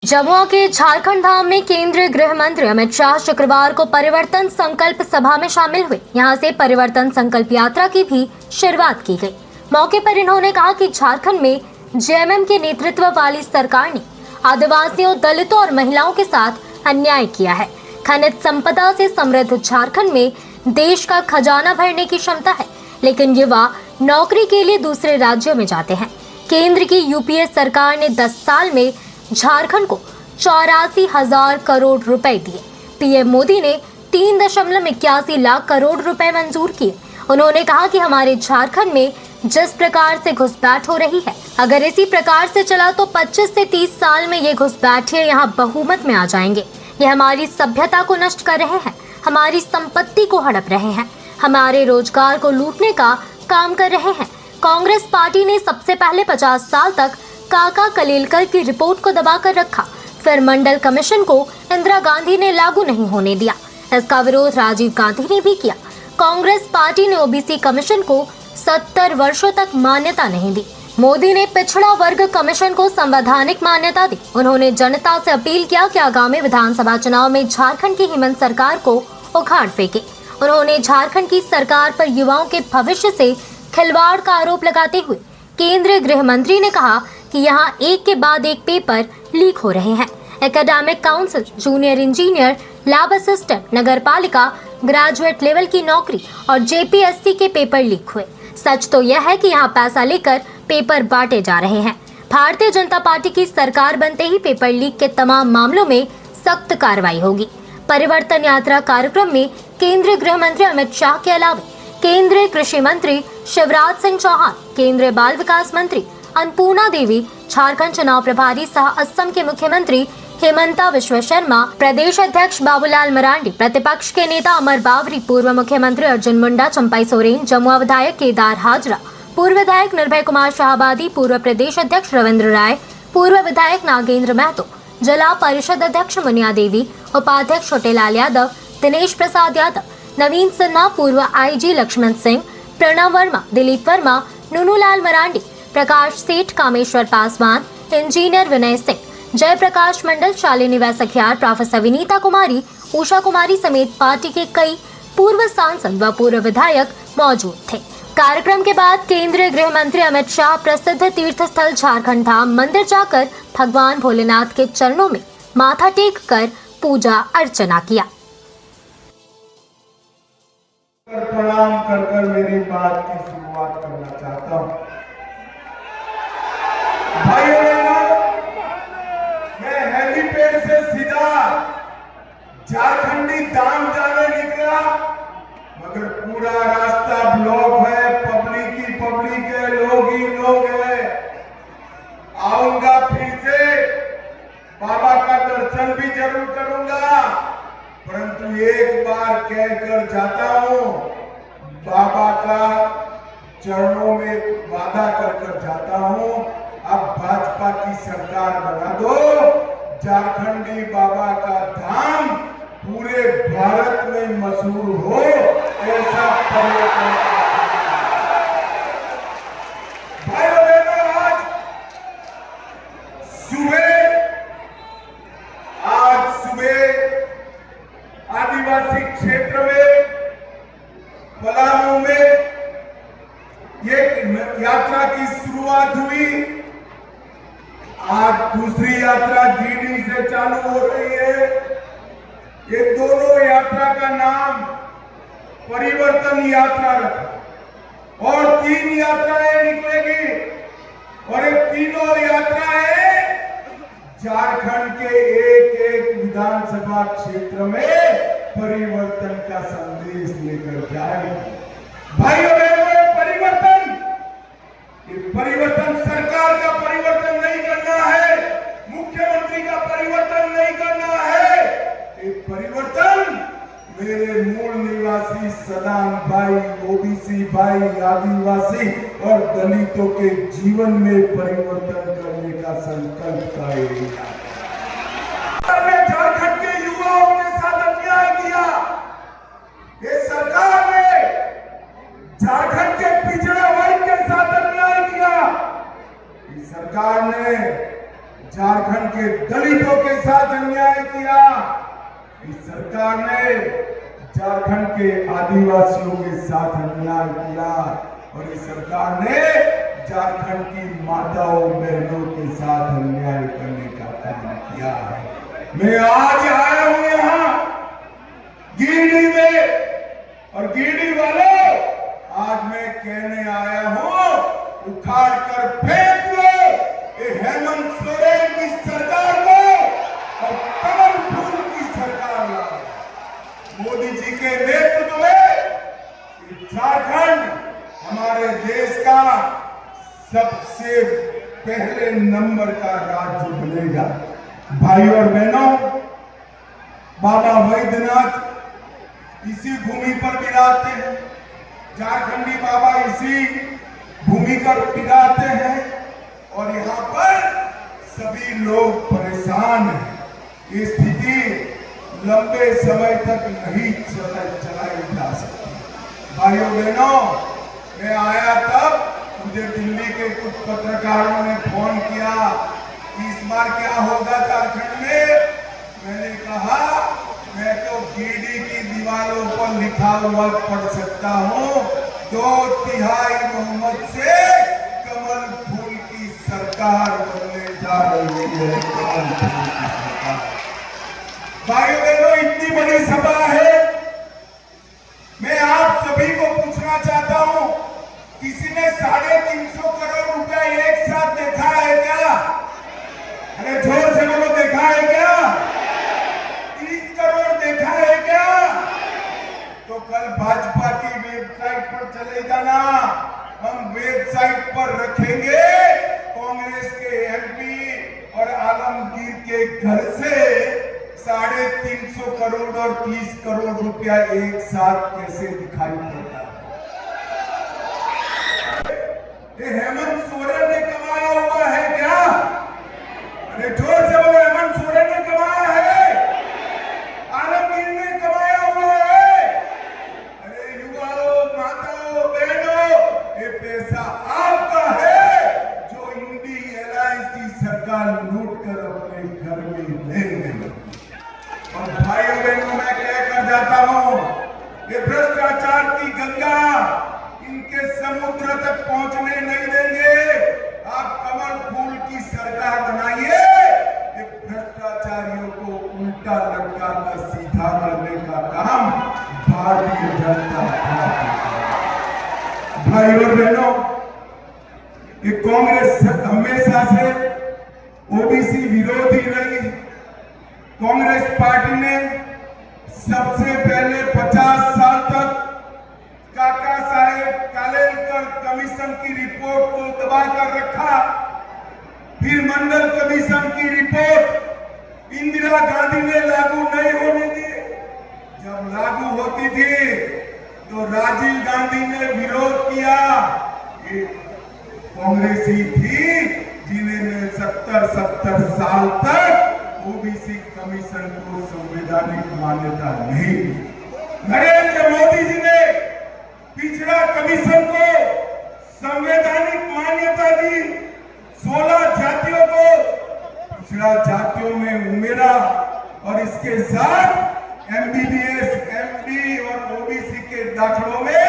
जमुआ के झारखंड धाम में केंद्रीय गृह मंत्री अमित शाह शुक्रवार को परिवर्तन संकल्प सभा में शामिल हुए। यहां से परिवर्तन संकल्प यात्रा की भी शुरुआत की गई। मौके पर इन्होंने कहा कि झारखंड में जेएमएम के नेतृत्व वाली सरकार ने आदिवासियों, दलितों और महिलाओं के साथ अन्याय किया है। खनिज संपदा से समृद्ध झारखंड में देश का खजाना भरने की क्षमता है, लेकिन युवा नौकरी के लिए दूसरे राज्यों में जाते हैं। केंद्र की यूपीए सरकार ने 10 साल में झारखंड को 84,000 करोड़ रुपए दिए। पीएम मोदी ने 3.81 लाख करोड़ रुपए मंजूर किए। उन्होंने कहा कि हमारे झारखंड में जिस प्रकार से घुसपैठ हो रही है, अगर इसी प्रकार से चला तो 25 से 30 साल में ये घुसपैठिए यहाँ बहुमत में आ जाएंगे। ये हमारी सभ्यता को नष्ट कर रहे हैं, हमारी संपत्ति को हड़प रहे हैं, हमारे रोजगार को लूटने का काम कर रहे हैं। कांग्रेस पार्टी ने सबसे पहले 50 साल तक काका कलेलकर की रिपोर्ट को दबाकर रखा, फिर मंडल कमीशन को इंदिरा गांधी ने लागू नहीं होने दिया। इसका विरोध राजीव गांधी ने भी किया। कांग्रेस पार्टी ने ओबीसी कमीशन को 70 वर्षों तक मान्यता नहीं दी। मोदी ने पिछड़ा वर्ग कमीशन को संवैधानिक मान्यता दी। उन्होंने जनता से अपील किया कि आगामी विधानसभा चुनाव में झारखंड की हेमंत सरकार को उखाड़ फेंके। उन्होंने झारखंड की सरकार पर युवाओं के भविष्य से खिलवाड़ का आरोप लगाते हुए केंद्रीय गृह मंत्री ने कहा कि यहाँ एक के बाद एक पेपर लीक हो रहे हैं। Academic council, junior engineer, lab assistant, नगर पालिका, ग्रेजुएट लेवल की नौकरी और जेपीएससी के पेपर लीक हुए। सच तो यह है कि यहाँ पैसा लेकर पेपर बांटे जा रहे हैं। भारतीय जनता पार्टी की सरकार बनते ही पेपर लीक के तमाम मामलों में सख्त कार्रवाई होगी। परिवर्तन यात्रा कार्यक्रम में केंद्रीय गृह मंत्री अमित शाह के अलावा केंद्रीय कृषि मंत्री शिवराज सिंह चौहान, केंद्रीय बाल विकास मंत्री अन्नपूर्णा देवी, झारखंड चुनाव प्रभारी सह असम के मुख्यमंत्री हेमंता बिश्वा शर्मा, प्रदेश अध्यक्ष बाबूलाल मरांडी, प्रतिपक्ष के नेता अमर बावरी, पूर्व मुख्यमंत्री अर्जुन मुंडा, चंपाई सोरेन, जमुआ विधायक केदार हाजरा, पूर्व विधायक निर्भय कुमार शाहबादी, पूर्व प्रदेश अध्यक्ष रविंद्र राय, पूर्व विधायक नागेंद्र महतो, जिला परिषद अध्यक्ष मुनिया देवी, उपाध्यक्ष छोटेलाल यादव, दिनेश प्रसाद यादव, नवीन सिन्हा, पूर्व आईजी लक्ष्मण सिंह, प्रणव वर्मा, दिलीप वर्मा, नूनूलाल मरांडी, प्रकाश सेठ, कामेश्वर पासवान, इंजीनियर विनय सिंह, जयप्रकाश मंडल, शालिनी वैसखियार, प्रोफेसर विनीता कुमारी, उषा कुमारी समेत पार्टी के कई पूर्व सांसद व पूर्व विधायक मौजूद थे। कार्यक्रम के बाद केंद्रीय गृह मंत्री अमित शाह प्रसिद्ध तीर्थ स्थल झारखंड धाम मंदिर जाकर भगवान भोलेनाथ के चरणों में माथा टेक कर पूजा अर्चना किया। प्रणाम कर मेरी बात की शुरुआत करना चाहता हूँ। भाइयों बहनों, मैं हेलीपैड से सीधा झारखंडी धाम जाने निकला, मगर पूरा रास्ता ब्लॉक है, पब्लिक है, लोग ही लोग है। आऊंगा फिर से, बाबा का दर्शन भी जरूर करूंगा, परंतु एक बार कहकर जाता हूं, बाबा का चरणों में वादा कर जाता हूं, अब भाजपा की सरकार बना दो, झारखंडी बाबा का धाम पूरे भारत में मशहूर हो, ऐसा परिवर्तन। भाइयों बहनों, आज सुबह आदिवासी क्षेत्र में पलामू में एक यात्रा की शुरुआत हुई। आज दूसरी यात्रा जीडी से चालू हो रही है। ये दोनों यात्रा का नाम परिवर्तन यात्रा रखा और 3 यात्राएं निकलेगी और ये तीनों यात्राएं झारखंड के एक विधानसभा क्षेत्र में परिवर्तन का संदेश लेकर जाएगी। भाइयों बहनों, परिवर्तन सरकार का परिवर्तन नहीं करना है, मुख्यमंत्री का परिवर्तन नहीं करना है। ये परिवर्तन मेरे मूल निवासी सदान भाई, ओबीसी भाई, आदिवासी और दलितों के जीवन में परिवर्तन करने का संकल्प का एरिया। झारखंड के युवाओं के साथ अन्याय किया। ये सरकार ने झारखंड के पिछड़े वर्ग के साथ अन्याय किया। इस सरकार ने झारखंड के दलितों के साथ अन्याय किया, इस सरकार ने झारखंड के आदिवासियों के साथ अन्याय किया और इस सरकार ने झारखंड की माताओं बहनों के साथ अन्याय करने का काम किया है। मैं आज आया हूं यहां गिरिडीह में, और गिरिडीह वालों, आज मैं कहने आया हूं, उखाड़ कर फेंक लो ये हेमंत सोरेन की सरकार को और कमल फूल की सरकार लाओ। मोदी जी के नेतृत्व में झारखंड हमारे देश का सबसे पहले नंबर का राज्य बनेगा। भाई और बहनों, बाबा वैद्यनाथ इसी भूमि पर विराजते हैं, झारखंडी बाबा इसी भूमि पर विराजते हैं और यहाँ पर सभी लोग परेशान हैं। ये स्थिति लंबे समय तक नहीं चलाई जा सकती। भाइयों बहनों, मैं आया तब मुझे दिल्ली के कुछ पत्रकारों ने फोन किया कि इस बार क्या होगा झारखंड में। मैंने कहा मैं तो गिरिडीह की दीवारों पर लिखा हुआ पढ़ सकता हूँ, 2/3 बहुमत से कमल फूल की सरकार बनने जा रही है। कमल फूल की सरकार। भाइयों बहनों, इतनी बड़ी सभा है, मैं आप सभी को पूछना चाहता हूँ, किसी ने 350 करोड़ रुपया एक साथ देखा है क्या? अरे जोर से बोलो, देखा है क्या? 30 करोड़ देखा है क्या? तो कल भाजपा की वेबसाइट पर चले जाना, हम वेबसाइट पर रखेंगे कांग्रेस के एमपी और आलमगीर के घर से 350 करोड़ और 30 करोड़ रुपया एक साथ कैसे दिखाई पड़ता है। ये हेमंत सोरेन ने कमाया हुआ है क्या? अरे जोर से बोलो, हेमंत सोरेन ने कमाया है? आलमगीर ने कमाया हुआ है? अरे युवाओं, माताओं, बहनों, ये पैसा आपका है जो इंडी एलायंस की सरकार लूट कर अपने घर में ले गई। और भाइयों बहनों, मैं कहकर जाता हूं, ये भ्रष्टाचार की गंगा इनके समुद्र तक पहुंचने नहीं देंगे। आप कमल फूल की सरकार बनाइए, ये भ्रष्टाचारियों को उल्टा लटकाकर सीधा करने का काम भारतीय जनता पार्टी। भाई और बहनों, ये कांग्रेस हमेशा से ओबीसी विरोधी रही। कांग्रेस पार्टी ने सबसे पहले 50 साल तक काका साहेब कालेलकर कमीशन की रिपोर्ट को दबाकर रखा। फिर मंडल कमीशन की रिपोर्ट इंदिरा गांधी ने लागू नहीं होने दी। जब लागू होती थी तो राजीव गांधी ने विरोध किया। ये कांग्रेस ही थी जिन्होंने 70 साल तक ओबीसी कमीशन को संवैधानिक मान्यता नहीं दी। नरेंद्र मोदी जी ने पिछड़ा कमीशन को संवैधानिक मान्यता दी। 16 जातियों को पिछड़ा जातियों में उमेरा और इसके साथ एमबीबीएस, एमडी और ओबीसी के दाखलों में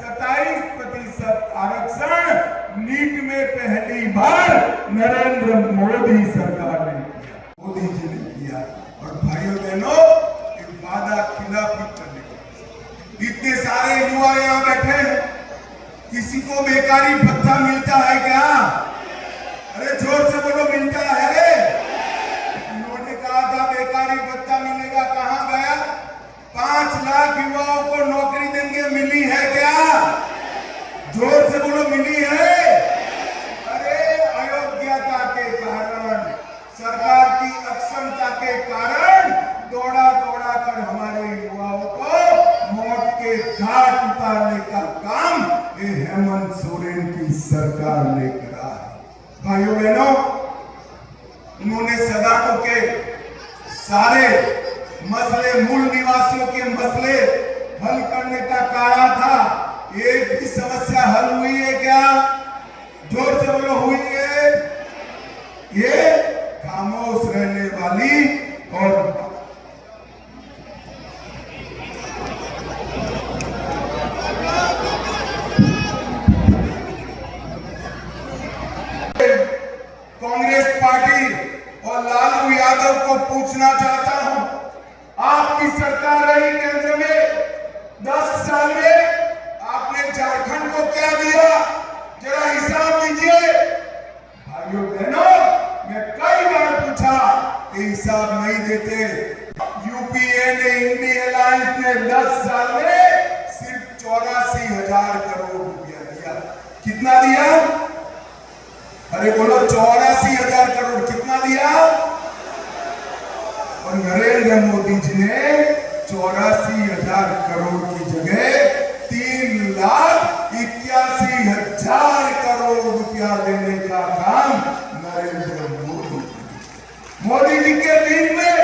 27% आरक्षण नीट में पहली बार नरेंद्र मोदी सरकार ने किया, मोदी जी ने किया। और भाइयों बहनों, वादा खिलाफी करने का। इतने सारे युवा यहाँ बैठे हैं, किसी को बेकारी भत्ता मिलता है क्या? अरे जोर से बोलो, मिलता है? उन्होंने कहा था बेकारी भत्ता मिलेगा, कहां गया? 5 लाख युवाओं को नौकरी देंगे, मिली है क्या? जोर से बोलो, मिली है? अरे अयोग्यता के कारण, सरकार की अक्षमता के कारण दौड़ा कर हमारे युवाओं को मौत के घाट उतारने का काम ये हेमंत सोरेन की सरकार ने करा है। भाइयों बहनों, उन्होंने सदाकों के सारे मसले, मूल निवासियों के मसले हल करने का कहा था। एक भी समस्या हल हुई है क्या? जोर से बोलो, हुई है? ये खामोश रहने वाली और कांग्रेस पार्टी और लालू यादव को पूछना चाहता हूं, आपकी सरकार रही केंद्र में 10 साल में, आपने झारखंड को क्या दिया, जरा हिसाब दीजिए। भाइयों बहनों, मैं कई बार पूछा, ये हिसाब नहीं देते। यूपीए ने, इंडी अलायंस ने 10 साल में सिर्फ 84,000 करोड़ रुपया दिया। कितना दिया? अरे बोलो, 84,000 करोड़। कितना दिया? और नरेंद्र मोदी जी ने 84,000 करोड़ की जगह 3,81,000 करोड़ रुपया देने का काम नरेंद्र मोदी जी के दिन में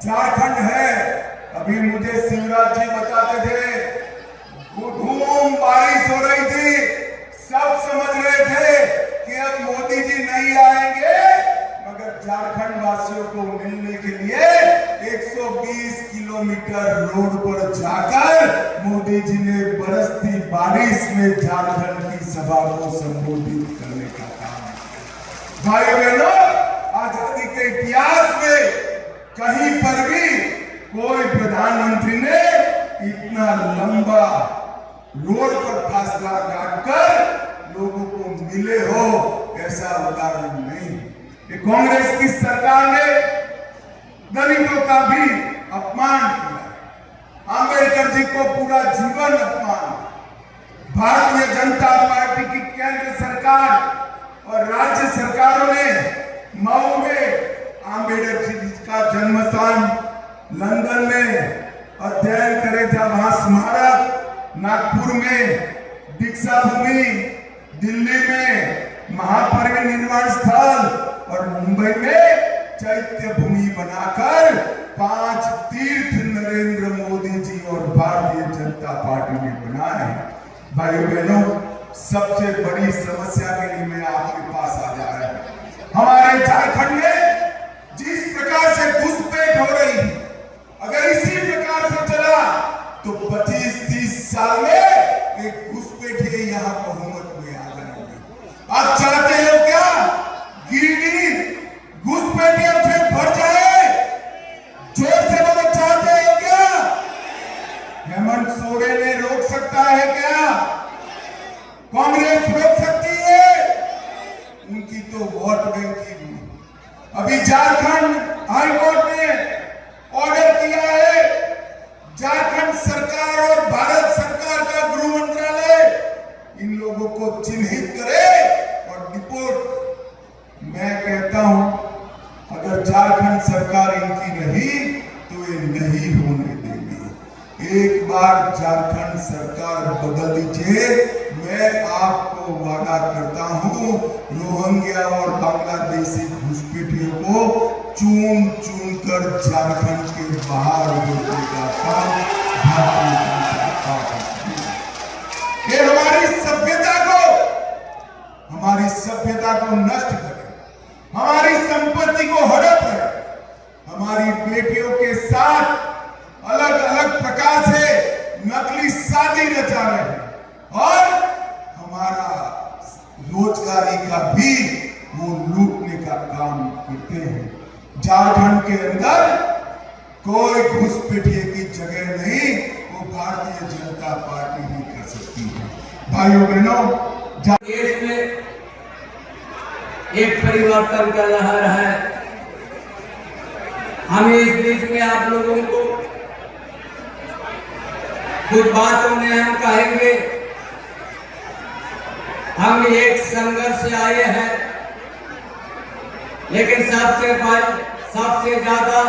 झारखंड है। अभी मुझे शिवराज जी बताते थे, धूम बारिश हो रही थी, सब समझ रहे थे कि अब मोदी जी नहीं आएंगे, मगर झारखंड वासियों को मिलने के लिए 120 किलोमीटर रोड पर जाकर मोदी जी ने बरसती बारिश में झारखंड की सभा को संबोधित करने का काम किया। भाइयों बहनों, आजादी के इतिहास में कहीं पर भी कोई प्रधानमंत्री ने इतना लंबा रोड पर फासला काटकर लोगों को मिले हो, ऐसा उदाहरण नहीं। ये कांग्रेस की सरकार ने दलितों का भी अपमान किया, अंबेडकर जी को पूरा जीवन अपमान। भारतीय जनता पार्टी की केंद्र सरकार और राज्य सरकारों ने मऊ में अंबेडकर जी का जन्म स्थान, लंदन में अध्ययन करे थे, वहां स्मारक, नागपुर में दीक्षा भूमि, दिल्ली में महापरिनिर्वाण स्थल और मुंबई में चैत्य भूमि बनाकर 5 तीर्थ नरेंद्र मोदी जी और भारतीय जनता पार्टी ने बनाए। भाइयों बहनों, सबसे बड़ी समस्या के लिए मैं आपके पास आ जा रहा हूं। हमारे झारखंड में जिस प्रकार से घुसपैठ हो रही है, अगर इसी प्रकार से चला तो 25-30 साल में एक घुसपैठिए यहाँ बहुमत में आ जाएंगे। आप चाहते हो क्या गिरिडीह घुसपैठियों से भर जाए? जोर से बोलो, चाहते हो क्या? हेमंत सोरेन ने रोक सकता है क्या? कांग्रेस रोक सकती है? उनकी तो वोट बैंक की। अभी झारखंड हाईकोर्ट ने ऑर्डर किया है, झारखंड सरकार और भारत सरकार का गृह मंत्रालय इन लोगों को चिन्हित करे और डिपोर्ट। मैं कहता हूं, अगर झारखंड सरकार इनकी रही तो ये नहीं होने देंगे। एक बार झारखंड सरकार बदल दीजिए, मैं आपको वादा करता हूं, रोहिंग्या और बांग्लादेशी घुसपैठियों को चुन चुन कर झारखंड के बाहर रोकने का काम भारतीय जनता पार्टी करेगी। ये हमारी सभ्यता को नष्ट करे, हमारी संपत्ति को हड़प रहे, हमारी बेटियों के साथ अलग अलग प्रकार से नकली शादी रचा रहे हैं और हमारा रोजगारी का भी वो लूटने का काम करते हैं। झारखंड के अंदर कोई घुसपैठिए की जगह नहीं, वो भारतीय जनता पार्टी ही कर सकती है। भाइयों बहनों, देश में एक परिवर्तन का लहर है। हम इस बीच में आप लोगों को कुछ बातों में हम कहेंगे। हम एक संघर्ष से आए हैं, लेकिन सबसे ज्यादा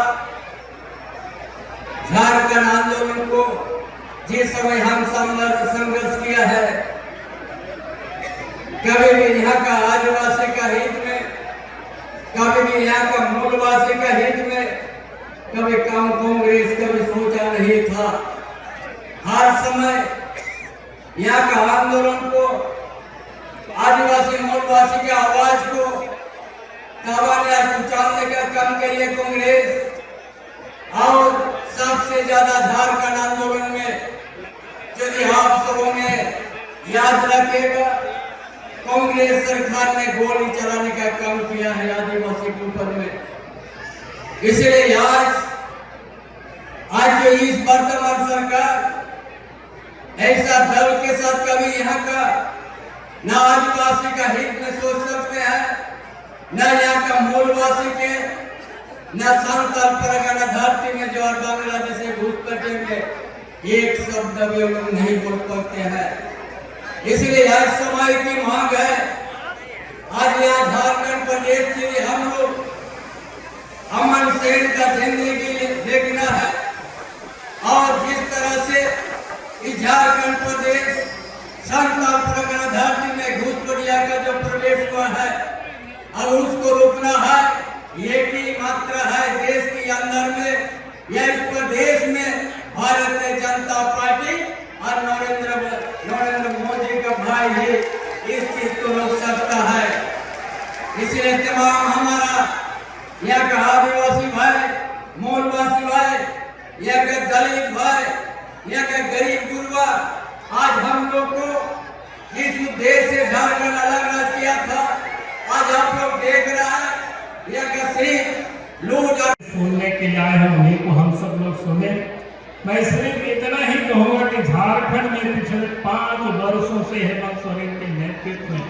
झारखंड आंदोलन को जिस समय हम संघर्ष किया है, कभी भी यहाँ का आदिवासी का हित में, कभी भी यहाँ का मूलवासी का हित में, कभी कम कांग्रेस कभी सोचा नहीं था। हर समय यहाँ का आंदोलन को, आदिवासी मूलवासी की आवाज को कांवड़िया कुचालने का काम करिए कांग्रेस। और सबसे ज्यादा झारखंड आंदोलन में यदि आप सबों ने याद रखेगा, कांग्रेस सरकार ने गोली चलाने का काम किया है आदिवासी के ऊपर में। इसलिए आज जो इस वर्तमान सरकार ऐसा दल के साथ कभी यहाँ का न आदिवासी का हित में सोच सकते हैं, न यहाँ का मूलवासी के, न संताल परगना धरती में जो बांग्लादेश से घुसपैठे में एक शब्द भी लोग नहीं बोल पाते हैं। इसलिए आज समय की मांग है, आज यहाँ झारखंड प्रदेश के लिए हम लोग अमन सेन का जिंदगी देखना है। और जिस तरह से इस झारखंड प्रदेश संताल परगना धरती में घुसपैठिया का जो प्रवेश हुआ है, अब उसको रोकना है। ये की मात्रा है देश के अंदर में या इस प्रदेश में भारतीय जनता पार्टी और नरेंद्र मोदी का भाई ही इस चीज को रोक सकता है। इसलिए तमाम हमारा यहाँ का आदिवासी भाई, मूलवासी भाई, यहाँ का दलित भाई, यहाँ का गरीब गुरबा, आज हम लोग को जिस उद्देश्य से झारखंड अलग किया था, आज आप लोग देख रहे हैं यहाँ का सिर्फ लूट सुनने के लिए आए हैं, उन्हीं को हम सब लोग सुने। मैं सिर्फ इतना ही कहूँगा कि झारखंड में पिछले 5 वर्षों से हेमंत सोरेन के नेतृत्व में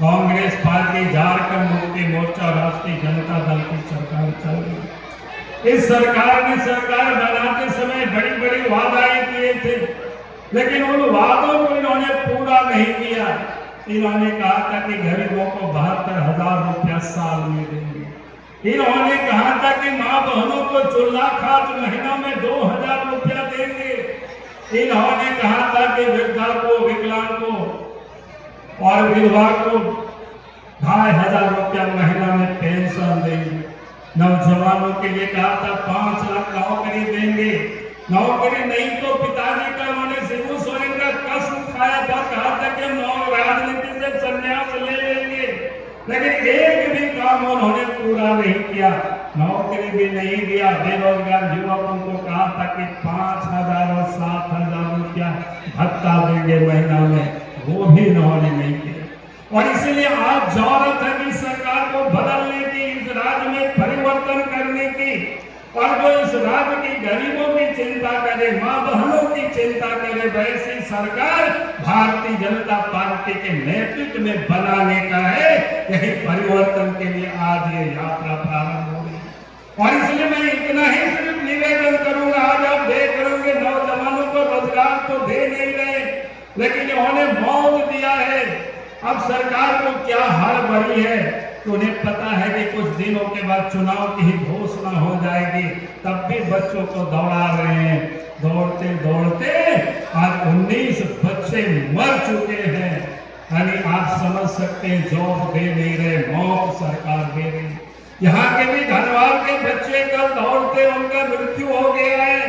कांग्रेस पार्टी, झारखंड मुक्ति मोर्चा, राष्ट्रीय जनता दल की सरकार चल रही है। इस सरकार ने सरकार बनाते समय बड़ी बड़ी वादाएं किए थे, लेकिन उन वादों को इन्होंने पूरा नहीं किया। इन्होंने कहा था कि गरीबों को 72,000 रुपया साल में देंगे। इन्होंने कहा था कि माँ बहनों को चूल्हा खाच महीना में 2,000 रुपया देंगे। इन्होंने कहा था कि वृद्धा को, विकलांग को और विधवा को 2,500 रुपया महीना में पेंशन देंगे। नौजवानों के लिए कहा था 5 लाख नौकरी देंगे। नौकरी नहीं तो पिताजी का उन्होंने शिबू सोरेन का कसम खाया था, कहा था कि हम राजनीति से संन्यास ले लेंगे, लेकिन एक भी काम उन्होंने पूरा नहीं किया। नौकरी भी नहीं दिया। बेरोजगार युवकों को कहा था कि 5,000 और 7,000 रुपया भत्ता देंगे महीना में, वो भी इन्होंने नहीं किया। और इसलिए आज जरूरत है कि सरकार को बदलने की, इस राज्य में परिवर्तन करने की, और जो इस राज्य की गरीबों की चिंता करे, माँ बहनों की चिंता करे, वैसी सरकार भारतीय जनता पार्टी के नेतृत्व में बनाने का है। यही परिवर्तन के लिए आज ये यात्रा प्रारंभ हो रही है। और इसलिए मैं इतना ही सिर्फ निवेदन करूंगा, आज आप देख रहे होंगे नौजवानों को रोजगार तो दे नहीं रहे, लेकिन इन्होंने मौत दिया है। अब सरकार को क्या हड़बड़ी है, तो उन्हें पता है कि कुछ दिनों के बाद चुनाव की ही घोषणा हो जाएगी, तब भी बच्चों को दौड़ा रहे हैं। दौड़ते दौड़ते आज 19 बच्चे मर चुके हैं। यानी आप समझ सकते हैं, जॉब दे नहीं रहे, मौत सरकार दे रही। यहाँ के भी धनवार के बच्चे कल दौड़ते उनका मृत्यु हो गया है।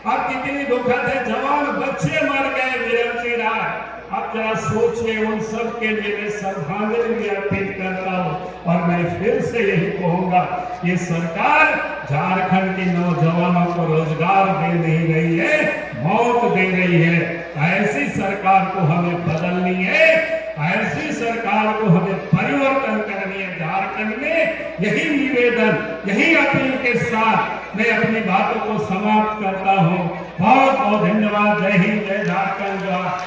अब कितनी दुखद है, जवान बच्चे मर गए विरमची रात। अब जरा सोचिए, उन सब के लिए मैं श्रद्धांजलि भी अर्पित करता हूँ। और मैं फिर से यही कहूँगा, ये सरकार झारखंड के नौजवानों को रोजगार दे नहीं रही है, मौत दे रही है। ऐसी सरकार को हमें बदलनी है, ऐसी सरकार को हमें परिवर्तन करनी है झारखंड में। यही निवेदन, यही अपील के साथ मैं अपनी बातों को समाप्त करता हूँ। बहुत बहुत धन्यवाद। जय हिंद, जय झारखंड।